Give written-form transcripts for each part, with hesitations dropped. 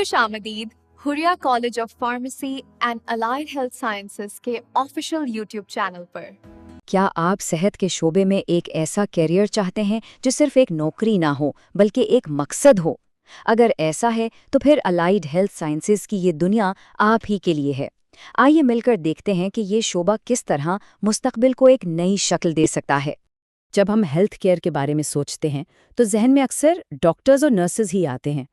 खुश आमदीद Huriya college of pharmacy and allied health sciences के ऑफिशियल यूट्यूब चैनल पर। क्या आप सेहत के शोबे में एक ऐसा कैरियर चाहते हैं जो सिर्फ एक नौकरी ना हो बल्कि एक मकसद हो? अगर ऐसा है तो फिर अलाइड हेल्थ साइंसेज की ये दुनिया आप ही के लिए है। आइए मिलकर देखते हैं कि ये शोबा किस तरह मुस्तकबिल को एक नई शक्ल दे सकता है। जब हम हेल्थ केयर के बारे में सोचते हैं तो जहन में अक्सर डॉक्टर्स और नर्सेज ही आते हैं,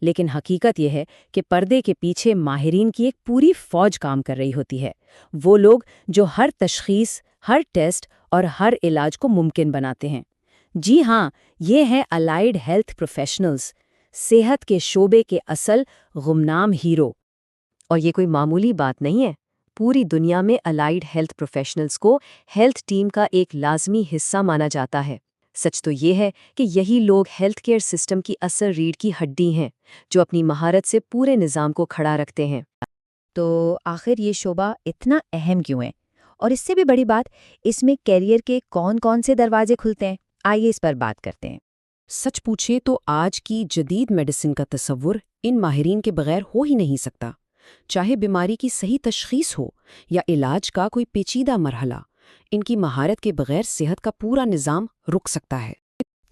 लेकिन हकीकत यह है कि पर्दे के पीछे माहिरीन की एक पूरी फौज काम कर रही होती है। वो लोग जो हर तशखीस, हर टेस्ट और हर इलाज को मुमकिन बनाते हैं। जी हाँ, ये हैं अलाइड हेल्थ प्रोफेशनल्स, सेहत के शोबे के असल गुमनाम हीरो। और ये कोई मामूली बात नहीं है। पूरी दुनिया में अलाइड हेल्थ प्रोफेशनल्स को हेल्थ टीम का एक लाजमी हिस्सा माना जाता है। सच तो ये है कि यही लोग हेल्थ केयर सिस्टम की असल रीढ़ की हड्डी हैं, जो अपनी महारत से पूरे निज़ाम को खड़ा रखते हैं। तो आखिर ये शोबा इतना अहम क्यों है? और इससे भी बड़ी बात, इसमें कैरियर के कौन-कौन से दरवाजे खुलते हैं? आइए इस पर बात करते हैं। सच पूछे तो आज की जदीद मेडिसिन का तसव्वुर इन माहिरीन के बगैर हो ही नहीं सकता। चाहे बीमारी की सही तशखीस हो या इलाज का कोई पेचीदा मरहला, इनकी महारत के बगैर सेहत का पूरा निज़ाम रुक सकता है।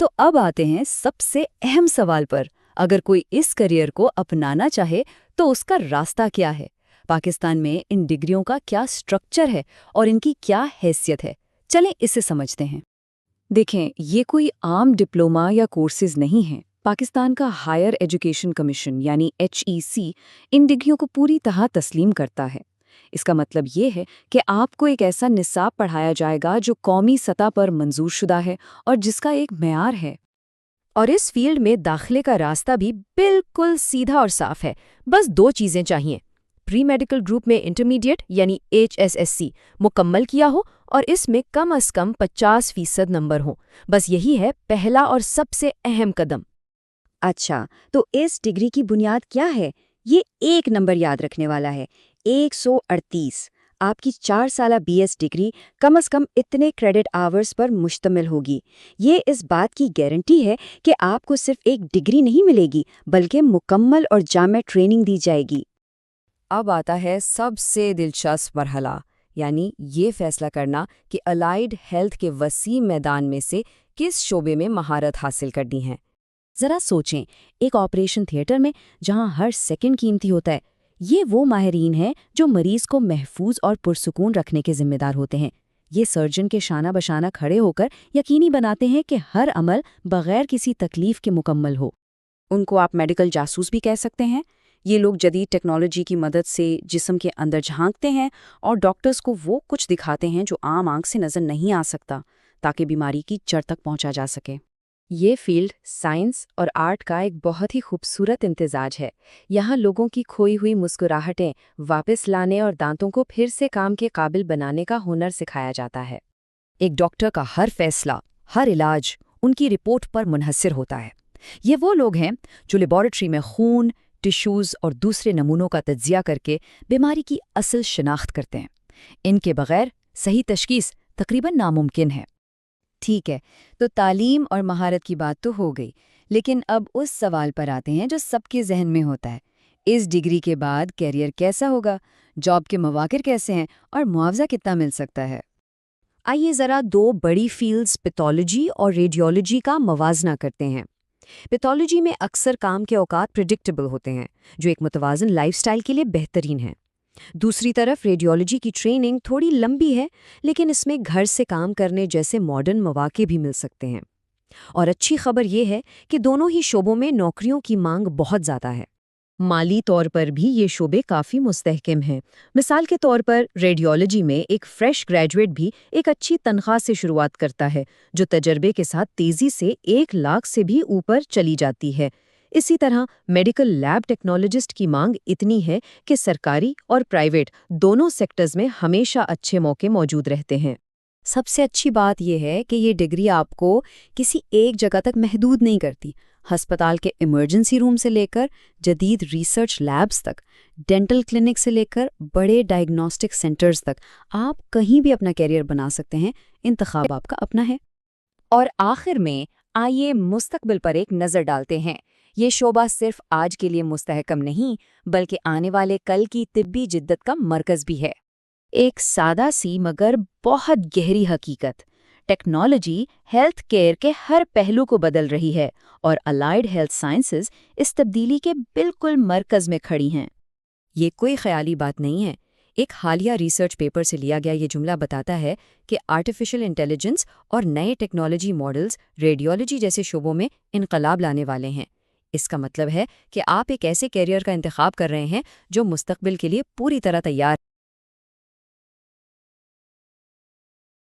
तो अब आते हैं सबसे अहम सवाल पर। अगर कोई इस करियर को अपनाना चाहे तो उसका रास्ता क्या है? पाकिस्तान में इन डिग्रियों का क्या स्ट्रक्चर है और इनकी क्या हैसियत है? चलें इसे समझते हैं। देखें, ये कोई आम डिप्लोमा या कोर्सेज नहीं हैं। पाकिस्तान का हायर एजुकेशन कमीशन यानी HEC इन डिग्रियों को पूरी तरह तस्लीम करता है। इसका मतलब ये है कि आपको एक ऐसा निसाब पढ़ाया जाएगा जो कौमी सतह पर मंजूर शुदा है और जिसका एक मेयार है। और इस फील्ड में दाखिले का रास्ता भी बिल्कुल सीधा और साफ है। बस 2 चीज़ें चाहिए: प्री मेडिकल ग्रुप में इंटरमीडिएट यानी HSSC मुकम्मल किया हो और इसमें कम से कम 50% नंबर हो। बस यही है पहला और सबसे अहम कदम। अच्छा, तो इस डिग्री की बुनियाद क्या है? ये एक नंबर याद रखने वाला है, 138। आपकी 4 साला BS डिग्री कम से कम इतने क्रेडिट आवर्स पर मुश्तमिल होगी। ये इस बात की गारंटी है कि आपको सिर्फ एक डिग्री नहीं मिलेगी, बल्कि मुकम्मल और जामे ट्रेनिंग दी जाएगी। अब आता है सबसे दिलचस्प मरहला, यानी ये फैसला करना कि अलाइड हेल्थ के वसीम मैदान में से किस शोबे में महारत हासिल करनी है। ज़रा सोचें, एक ऑपरेशन थिएटर में जहां हर सेकंड कीमती होता है, ये वो माहिरीन हैं जो मरीज को महफूज और पुरसुकून रखने के जिम्मेदार होते हैं। ये सर्जन के शाना बशाना खड़े होकर यकीनी बनाते हैं कि हर अमल बगैर किसी तकलीफ के मुकम्मल हो। उनको आप मेडिकल जासूस भी कह सकते हैं। ये लोग जदीद टेक्नोलॉजी की मदद से जिस्म के अंदर झांकते हैं और डॉक्टर्स को वो कुछ दिखाते हैं जो आम आंख से नज़र नहीं आ सकता, ताकि बीमारी की जड़ तक पहुंचा जा सके। ये फील्ड साइंस और आर्ट का एक बहुत ही खूबसूरत इम्तिजाज है। यहाँ लोगों की खोई हुई मुस्कुराहटें वापस लाने और दांतों को फिर से काम के काबिल बनाने का हुनर सिखाया जाता है। एक डॉक्टर का हर फैसला, हर इलाज उनकी रिपोर्ट पर मुनहसर होता है। ये वो लोग हैं जो लेबॉरेटरी में खून, टिश्यूज़ और दूसरे नमूनों का तज्जिया करके बीमारी की असल शिनाख्त करते हैं। इनके बगैर सही तशखीस तकरीबन नामुमकिन है। ठीक है, तो तालीम और महारत की बात तो हो गई, लेकिन अब उस सवाल पर आते हैं जो सबके जहन में होता है। इस डिग्री के बाद कैरियर कैसा होगा? जॉब के मौक़े कैसे हैं और मुआवजा कितना मिल सकता है? आइए ज़रा 2 बड़ी फील्ड्स पैथोलॉजी और रेडियोलॉजी का मवाजना करते हैं। पैथोलॉजी में अक्सर काम के औकात प्रिडिक्टेबल होते हैं, जो एक मुतवाज़न लाइफस्टाइल के लिए बेहतरीन है। दूसरी तरफ रेडियोलॉजी की ट्रेनिंग थोड़ी लंबी है, लेकिन इसमें घर से काम करने जैसे मॉडर्न मौके भी मिल सकते हैं। और अच्छी खबर यह है कि दोनों ही शोबों में नौकरियों की मांग बहुत ज़्यादा है। माली तौर पर भी ये शोबे काफ़ी मुस्तहकम हैं। मिसाल के तौर पर रेडियोलॉजी में एक फ्रेश ग्रेजुएट भी एक अच्छी तनख्वाह से शुरुआत करता है, जो तजर्बे के साथ तेज़ी से 1 लाख से भी ऊपर चली जाती है। इसी तरह मेडिकल लैब टेक्नोलॉजिस्ट की मांग इतनी है कि सरकारी और प्राइवेट दोनों सेक्टर्स में हमेशा अच्छे मौके मौजूद रहते हैं। सबसे अच्छी बात यह है कि ये डिग्री आपको किसी एक जगह तक महदूद नहीं करती। हस्पताल के इमरजेंसी रूम से लेकर जदीद रिसर्च लैब्स तक, डेंटल क्लिनिक से लेकर बड़े डायग्नोस्टिक सेंटर्स तक, आप कहीं भी अपना कैरियर बना सकते हैं। इंतखाब आपका अपना है। और आखिर में आइए मुस्तकबिल पर एक नज़र डालते हैं। یہ شعبہ صرف آج کے لیے مستحکم نہیں بلکہ آنے والے کل کی طبی جدت کا مرکز بھی ہے۔ ایک سادہ سی مگر بہت گہری حقیقت، ٹیکنالوجی ہیلتھ کیئر کے ہر پہلو کو بدل رہی ہے اور الائیڈ ہیلتھ سائنسز اس تبدیلی کے بالکل مرکز میں کھڑی ہیں۔ یہ کوئی خیالی بات نہیں ہے۔ ایک حالیہ ریسرچ پیپر سے لیا گیا یہ جملہ بتاتا ہے کہ آرٹیفیشل انٹیلیجنس اور نئے ٹیکنالوجی ماڈلز ریڈیولوجی جیسے شعبوں میں انقلاب لانے والے ہیں۔ اس کا مطلب ہے کہ آپ ایک ایسے کیریئر کا انتخاب کر رہے ہیں جو مستقبل کے لیے پوری طرح تیار